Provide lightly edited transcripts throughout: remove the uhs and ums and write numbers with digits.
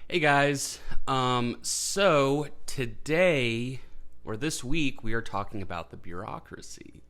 Hey guys, so today or this week we are talking about the bureaucracy.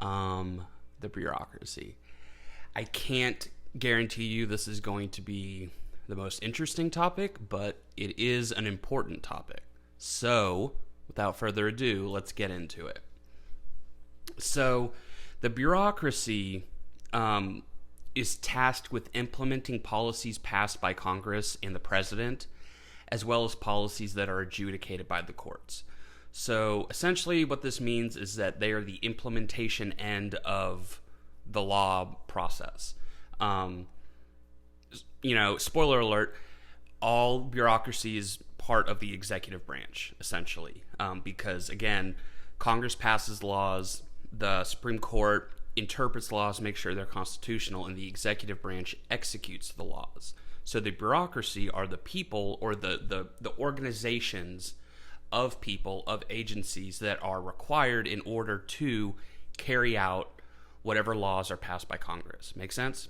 The bureaucracy. I can't guarantee you this is going to be the most interesting topic, but it is an important topic. So, without further ado, let's get into it. So, the bureaucracy is tasked with implementing policies passed by Congress and the president, as well as policies that are adjudicated by the courts. So essentially, what this means is that they are the implementation end of the law process. Um, Spoiler alert, all bureaucracy is part of the executive branch, essentially, because, again, Congress passes laws, the Supreme Court interprets laws, makes sure they're constitutional, and the executive branch executes the laws. So the bureaucracy are the people or the organizations of people, of agencies that are required in order to carry out whatever laws are passed by Congress. Make sense?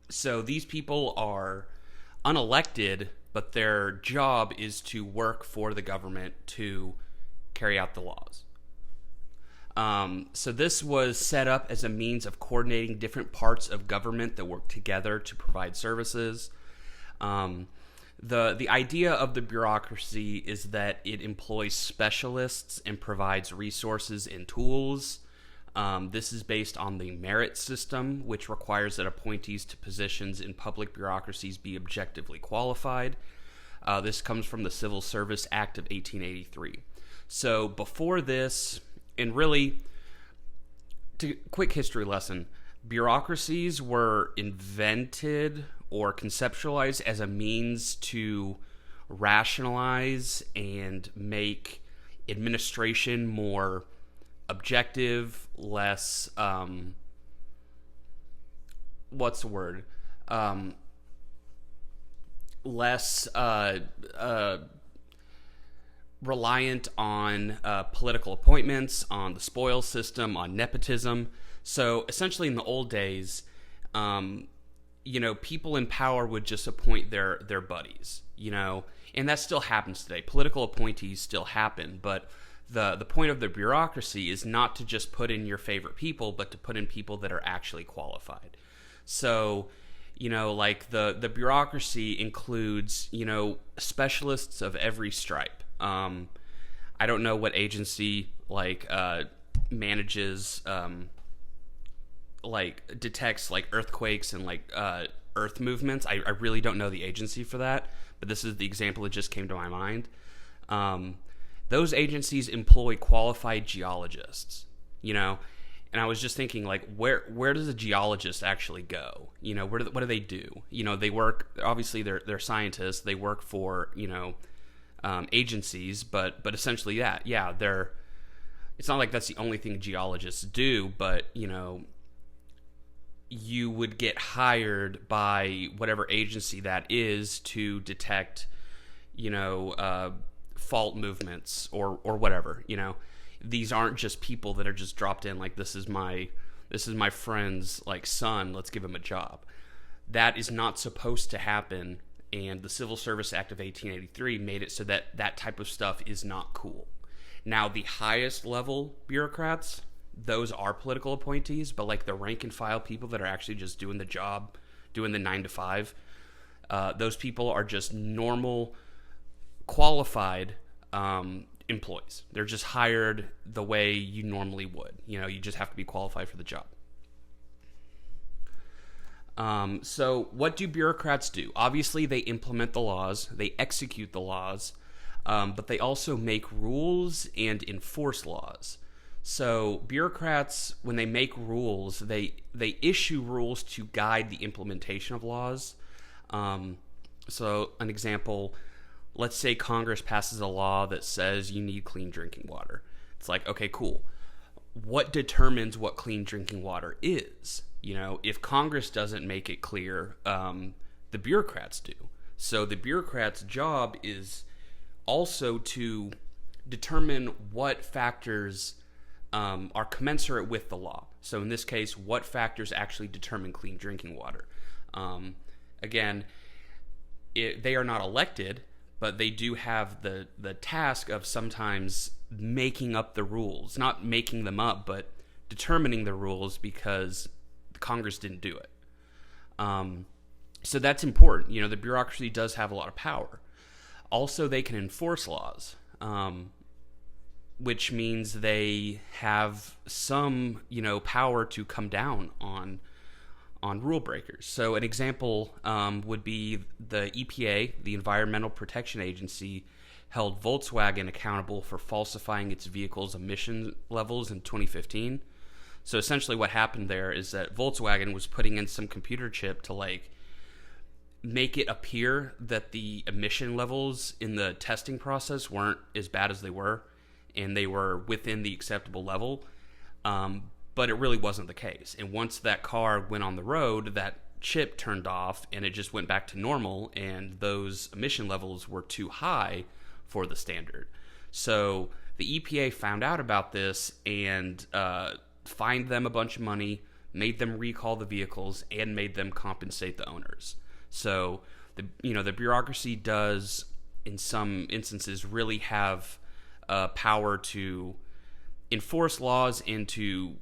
So these people are unelected, but their job is to work for the government to carry out the laws. So this was set up as a means of coordinating different parts of government that work together to provide services. The idea of the bureaucracy is that it employs specialists and provides resources and tools. This is based on the merit system, which requires that appointees to positions in public bureaucracies be objectively qualified. This comes from the Civil Service Act of 1883. So before this, and really, quick history lesson, bureaucracies were invented or conceptualized as a means to rationalize and make administration more objective, less, what's the word? Less reliant on political appointments, on the spoil system, on nepotism. So essentially, in the old days, people in power would just appoint their buddies, and that still happens today. Political appointees still happen, but the point of the bureaucracy is not to just put in your favorite people, but to put in people that are actually qualified. So, like the bureaucracy includes, specialists of every stripe. I don't know what agency manages detects earthquakes and earth movements. I really don't know the agency for that, but this is the example that just came to my mind. Those agencies employ qualified geologists, and I was just thinking, where does a geologist actually go? What do they do? They work, obviously they're scientists, they work for, agencies, but essentially they're, it's not like that's the only thing geologists do, but you would get hired by whatever agency that is to detect fault movements or whatever. These aren't just people that are just dropped in this is my friend's son, let's give him a job. That is not supposed to happen. And the Civil Service Act of 1883 made it so that that type of stuff is not cool. Now, the highest level bureaucrats, those are political appointees, but the rank and file people that are actually just doing the job, doing the 9 to 5, those people are just normal, qualified employees. They're just hired the way you normally would. You just have to be qualified for the job. So what do bureaucrats do? Obviously, they implement the laws, they execute the laws, but they also make rules and enforce laws. So bureaucrats, when they make rules, they issue rules to guide the implementation of laws. So an example, let's say Congress passes a law that says you need clean drinking water. It's okay, cool. What determines what clean drinking water is? If Congress doesn't make it clear, the bureaucrats do. So the bureaucrat's job is also to determine what factors are commensurate with the law. So in this case, what factors actually determine clean drinking water? Again, they are not elected, but they do have the task of sometimes making up the rules, not making them up, but determining the rules because the Congress didn't do it. So that's important. The bureaucracy does have a lot of power. Also, they can enforce laws, which means they have some, power to come down on rule breakers. So an example would be the EPA, the Environmental Protection Agency, held Volkswagen accountable for falsifying its vehicles' emission levels in 2015. So essentially what happened there is that Volkswagen was putting in some computer chip to make it appear that the emission levels in the testing process weren't as bad as they were, and they were within the acceptable level. But it really wasn't the case. And once that car went on the road, that chip turned off and it just went back to normal, and those emission levels were too high for the standard. So the EPA found out about this and fined them a bunch of money, made them recall the vehicles, and made them compensate the owners. So the bureaucracy does, in some instances, really have power to enforce laws and to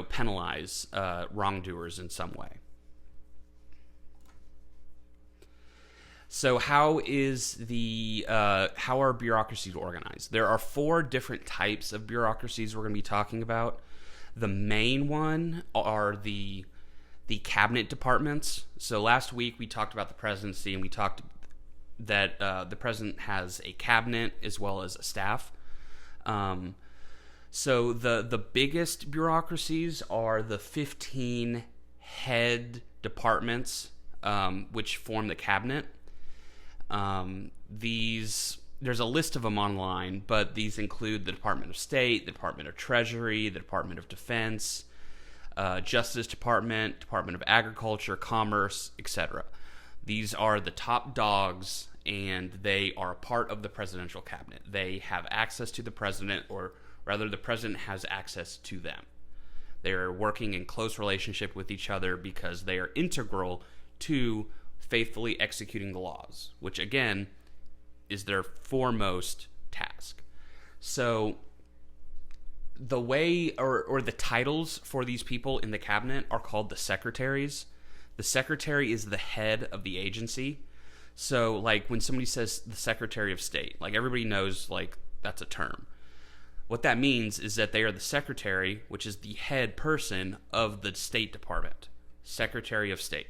penalize wrongdoers in some way. So how are bureaucracies organized? There are 4 different types of bureaucracies we're going to be talking about. The main one are the cabinet departments. So last week we talked about the presidency, and we talked that the president has a cabinet as well as a staff. So the biggest bureaucracies are the 15 head departments, which form the cabinet. There's a list of them online, but these include the Department of State, the Department of Treasury, the Department of Defense, Justice Department, Department of Agriculture, Commerce, etc. These are the top dogs, and they are a part of the presidential cabinet. They have access to the president, or rather the president has access to them. They're working in close relationship with each other because they are integral to faithfully executing the laws, which again is their foremost task. So the way or the titles for these people in the cabinet are called the secretaries. The secretary is the head of the agency. So when somebody says the Secretary of State, everybody knows that's a term. What that means is that they are the secretary, which is the head person of the State Department. Secretary of State.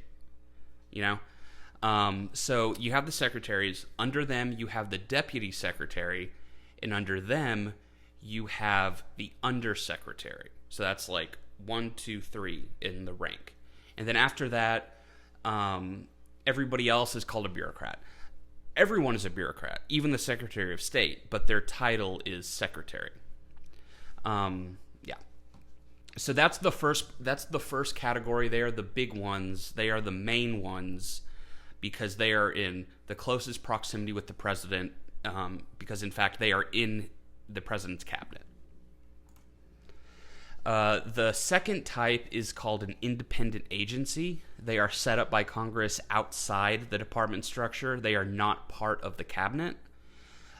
So you have the secretaries. Under them, you have the deputy secretary. And under them, you have the undersecretary. So that's 1, 2, 3 in the rank. And then after that, everybody else is called a bureaucrat. Everyone is a bureaucrat, even the Secretary of State, but their title is secretary. So that's the first category. They are the big ones. They are the main ones because they are in the closest proximity with the president, because in fact they are in the president's cabinet. The second type is called an independent agency. They are set up by Congress outside the department structure. They are not part of the cabinet,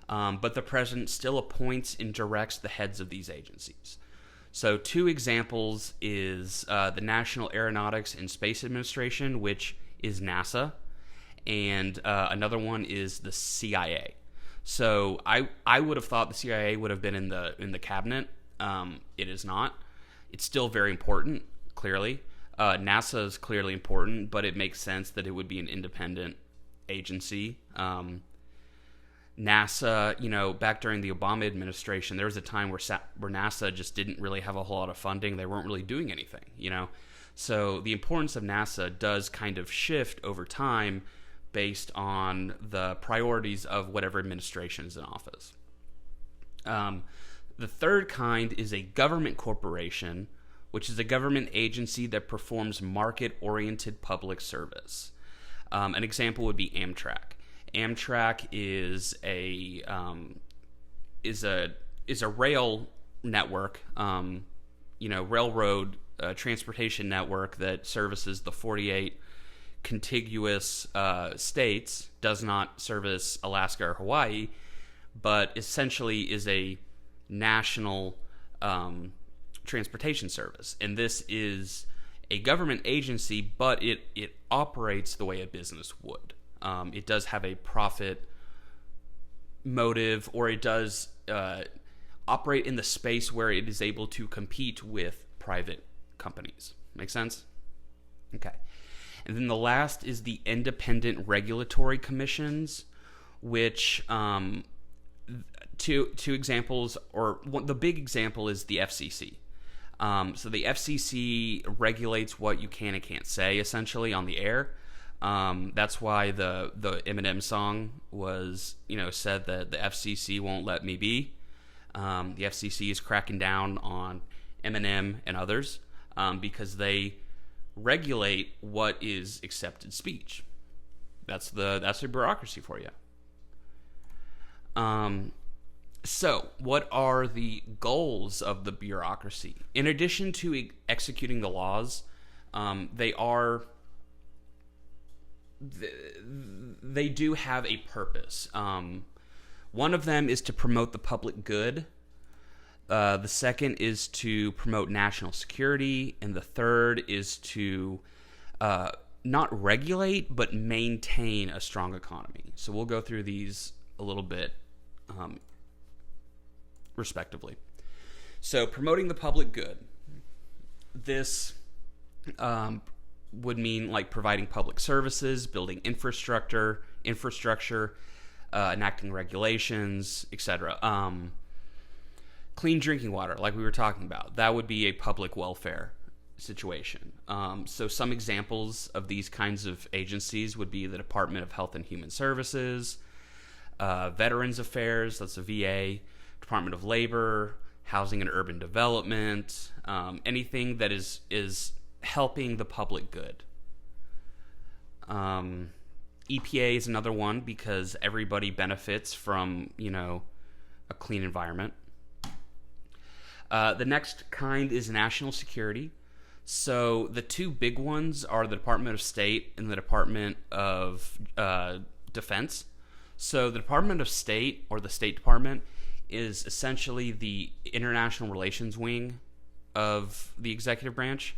but the president still appoints and directs the heads of these agencies. So 2 examples is the National Aeronautics and Space Administration, which is NASA, and another one is the CIA. So I would have thought the CIA would have been in the cabinet. It is not. It's still very important, clearly. NASA is clearly important, but it makes sense that it would be an independent agency. NASA, back during the Obama administration, there was a time where NASA just didn't really have a whole lot of funding. They weren't really doing anything, So the importance of NASA does kind of shift over time based on the priorities of whatever administration is in office. The third kind is a government corporation, which is a government agency that performs market-oriented public service. An example would be Amtrak. Amtrak is a rail network, railroad transportation network that services the 48 contiguous states, does not service Alaska or Hawaii, but essentially is a national transportation service. And this is a government agency, but it operates the way a business would. It does have a profit motive, or it does operate in the space where it is able to compete with private companies. Make sense? Okay. And then the last is the independent regulatory commissions, which two examples, or the big example is the FCC. So the FCC regulates what you can and can't say, essentially, on the air. That's why the Eminem song was, said that the FCC won't let me be. The FCC is cracking down on Eminem and others because they regulate what is accepted speech. That's the bureaucracy for you. So, what are the goals of the bureaucracy? In addition to executing the laws, they do have a purpose. One of them is to promote the public good. The second is to promote national security, and the third is to not regulate but maintain a strong economy. So we'll go through these a little bit respectively. So promoting the public good. This would mean like providing public services, building infrastructure, enacting regulations, etc. Clean drinking water, like we were talking about, that would be a public welfare situation. So some examples of these kinds of agencies would be the Department of Health and Human Services, Veterans Affairs, that's the VA, Department of Labor, Housing and Urban Development, anything that is helping the public good. EPA is another one because everybody benefits from, a clean environment. The next kind is national security. So the two big ones are the Department of State and the Department of Defense. So the Department of State, or the State Department, is essentially the international relations wing of the executive branch.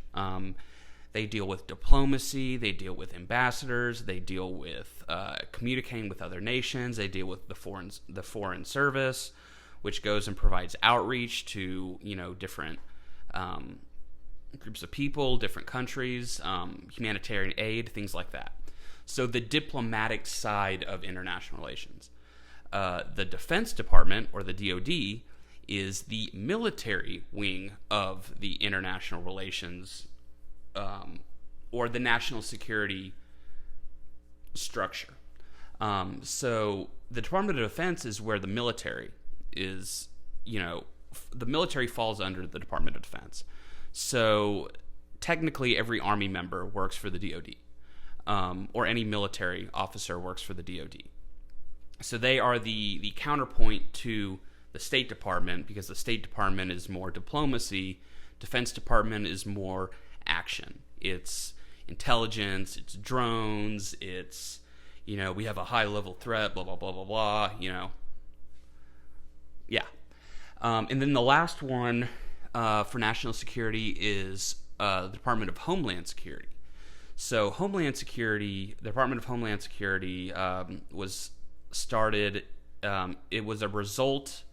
They deal with diplomacy, they deal with ambassadors, they deal with communicating with other nations, they deal with the foreign service, which goes and provides outreach to different groups of people, different countries, humanitarian aid, things like that. So the diplomatic side of international relations. The Defense Department, or the DoD, is the military wing of the international relations, or the national security structure. So the Department of Defense is where the military is, the military falls under the Department of Defense. So technically every Army member works for the DoD, or any military officer works for the DoD. So they are the counterpoint to the State Department, because the State Department is more diplomacy, Defense Department is more action. It's intelligence, it's drones, it's, we have a high-level threat, blah, blah, blah, blah, blah, Yeah. And then the last one for national security is the Department of Homeland Security. So the Department of Homeland Security was started, it was a result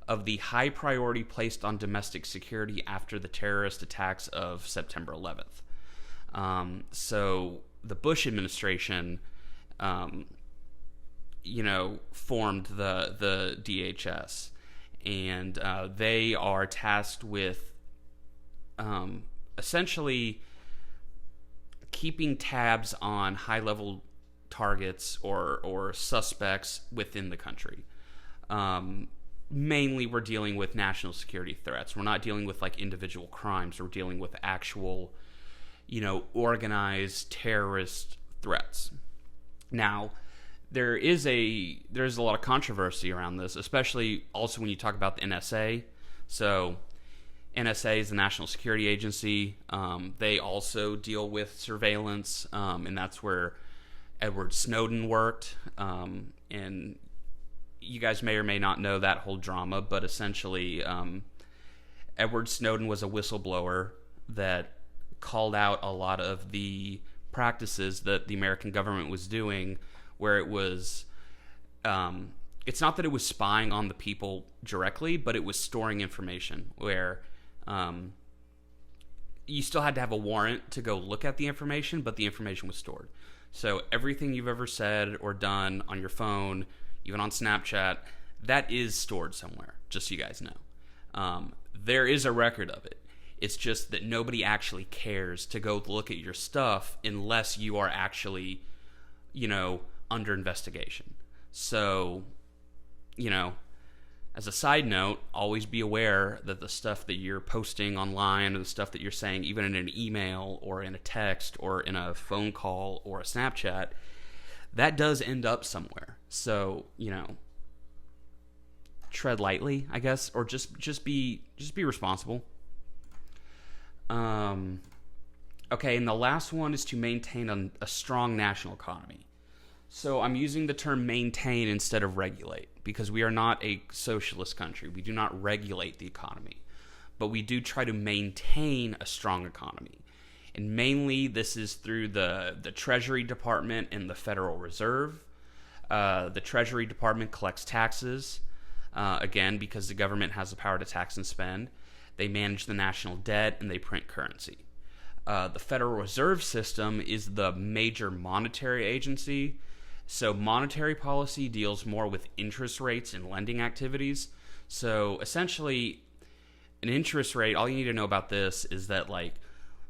of the high priority placed on domestic security after the terrorist attacks of September 11th. So the Bush administration, formed the DHS, and they are tasked with essentially keeping tabs on high-level targets or suspects within the country. Mainly, we're dealing with national security threats. We're not dealing with like individual crimes. We're dealing with actual, organized terrorist threats. Now, there's a lot of controversy around this, especially also when you talk about the NSA. So, NSA is the National Security Agency. They also deal with surveillance, and that's where Edward Snowden worked. And you guys may or may not know that whole drama, but essentially, Edward Snowden was a whistleblower that called out a lot of the practices that the American government was doing, where it was, it's not that it was spying on the people directly, but it was storing information where you still had to have a warrant to go look at the information, but the information was stored. So everything you've ever said or done on your phone, even on Snapchat, that is stored somewhere, just so you guys know. There is a record of it. It's just that nobody actually cares to go look at your stuff unless you are actually, under investigation. So, as a side note, always be aware that the stuff that you're posting online or the stuff that you're saying, even in an email or in a text or in a phone call or a Snapchat, that does end up somewhere. So, tread lightly, I guess, or just be responsible. Okay, and the last one is to maintain a strong national economy. So I'm using the term maintain instead of regulate because we are not a socialist country. We do not regulate the economy, but we do try to maintain a strong economy. And mainly this is through the Treasury Department and the Federal Reserve. The Treasury Department collects taxes, again, because the government has the power to tax and spend. They manage the national debt, and they print currency. The Federal Reserve System is the major monetary agency. So monetary policy deals more with interest rates and lending activities. So essentially, an interest rate, all you need to know about this is that,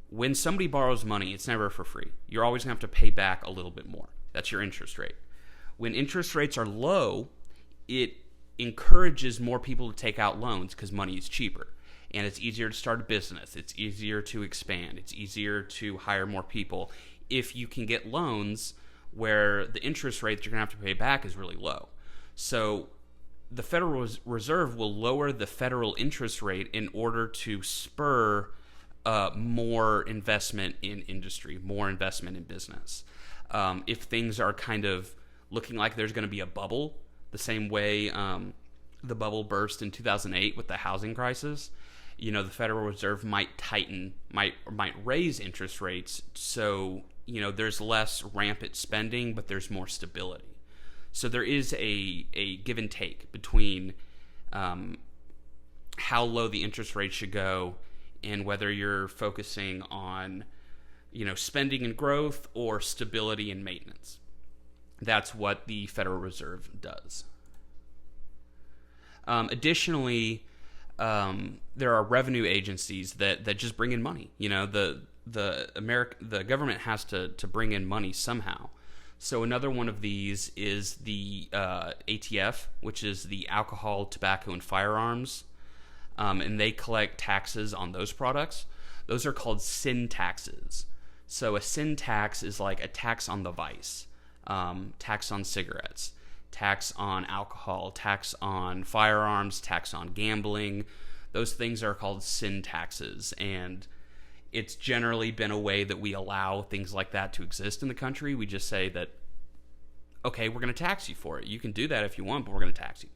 when somebody borrows money, it's never for free. You're always going to have to pay back a little bit more. That's your interest rate. When interest rates are low, it encourages more people to take out loans because money is cheaper. And it's easier to start a business. It's easier to expand. It's easier to hire more people if you can get loans where the interest rate that you're going to have to pay back is really low. So the Federal Reserve will lower the federal interest rate in order to spur more investment in industry, more investment in business. If things are kind of looking like there's going to be a bubble, the same way the bubble burst in 2008 with the housing crisis, the Federal Reserve might raise interest rates so, there's less rampant spending, but there's more stability. So there is a give and take between how low the interest rate should go and whether you're focusing on, spending and growth or stability and maintenance. That's what the Federal Reserve does. Additionally, there are revenue agencies that just bring in money. The government has to bring in money somehow. So another one of these is the ATF, which is the Alcohol, Tobacco, and Firearms, and they collect taxes on those products. Those are called sin taxes. So a sin tax is like a tax on the vice, tax on cigarettes, tax on alcohol, tax on firearms, tax on gambling. Those things are called sin taxes, and it's generally been a way that we allow things like that to exist in the country. We just say that, okay, we're going to tax you for it. You can do that if you want, but we're going to tax you.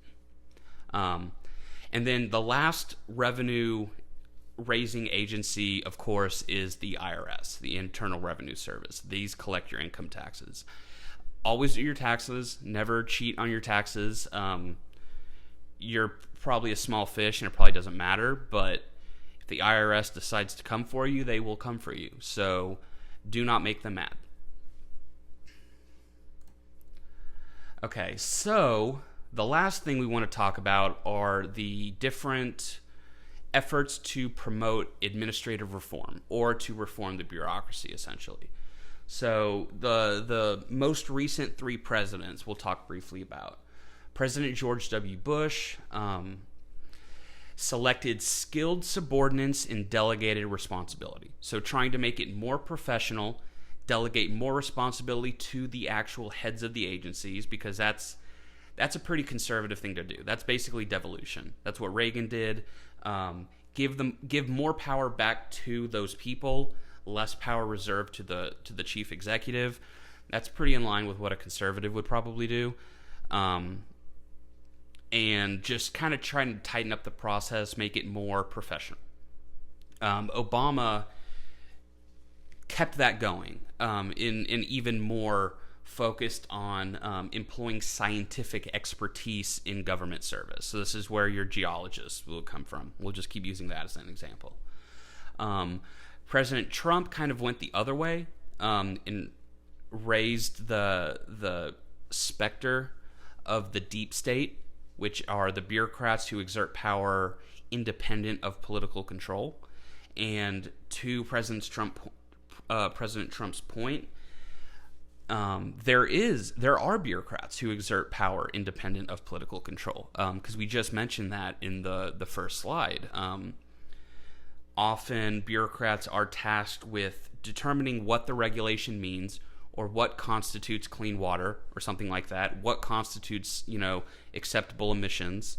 And then the last revenue-raising agency, of course, is the IRS, the Internal Revenue Service. These collect your income taxes. Always do your taxes. Never cheat on your taxes. You're probably a small fish, and it probably doesn't matter, but if the IRS decides to come for you, they will come for you. So do not make them mad. Okay, so the last thing we want to talk about are the different efforts to promote administrative reform or to reform the bureaucracy, essentially. So the most recent three presidents we'll talk briefly about. President George W. Bush selected skilled subordinates and delegated responsibility. So trying to make it more professional, delegate more responsibility to the actual heads of the agencies, because that's That's a pretty conservative thing to do. That's basically devolution. That's what Reagan did. Give more power back to those people, less power reserved to the chief executive. That's pretty in line with what a conservative would probably do. And just kind of trying to tighten up the process, make it more professional. Obama kept that going in even more focused on employing scientific expertise in government service. So this is where your geologists will come from. We'll just keep using that as an example. President Trump kind of went the other way and raised the specter of the deep state, which are the bureaucrats who exert power independent of political control. And to President Trump's point, there are bureaucrats who exert power independent of political control. Because we just mentioned that in the first slide. Often bureaucrats are tasked with determining what the regulation means, or what constitutes clean water, or something like that. What constitutes, acceptable emissions.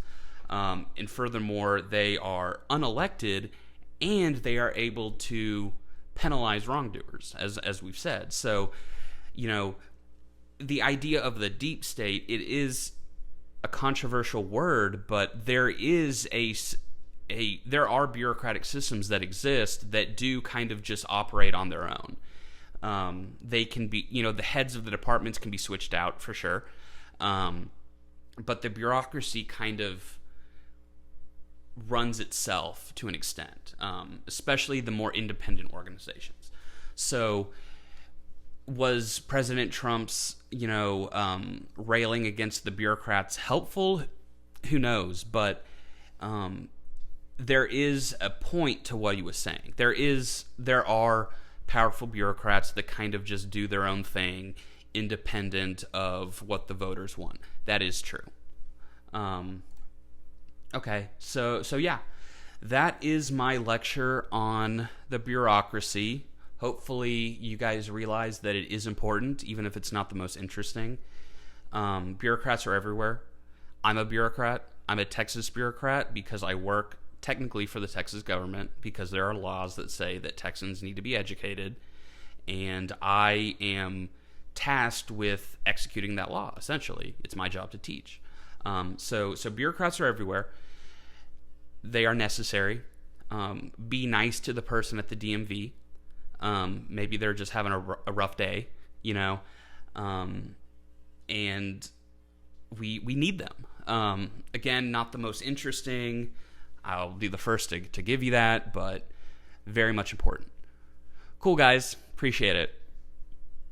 And furthermore, they are unelected, and they are able to penalize wrongdoers, as we've said. So, the idea of the deep state, it is a controversial word, but there are bureaucratic systems that exist that do kind of just operate on their own. They can be, the heads of the departments can be switched out for sure. But the bureaucracy kind of runs itself to an extent, especially the more independent organizations. So was President Trump's, railing against the bureaucrats helpful? Who knows? But there is a point to what he was saying. There are powerful bureaucrats that kind of just do their own thing, independent of what the voters want. That is true. Okay, so yeah, that is my lecture on the bureaucracy. Hopefully you guys realize that it is important, even if it's not the most interesting. Bureaucrats are everywhere. I'm a bureaucrat. I'm a Texas bureaucrat because I work technically for the Texas government, because there are laws that say that Texans need to be educated, and I am tasked with executing that law, essentially. It's my job to teach. So bureaucrats are everywhere. They are necessary. Be nice to the person at the DMV. Maybe they're just having a rough day, and we need them. Again, not the most interesting. I'll be the first to give you that, but very much important. Cool, guys. Appreciate it.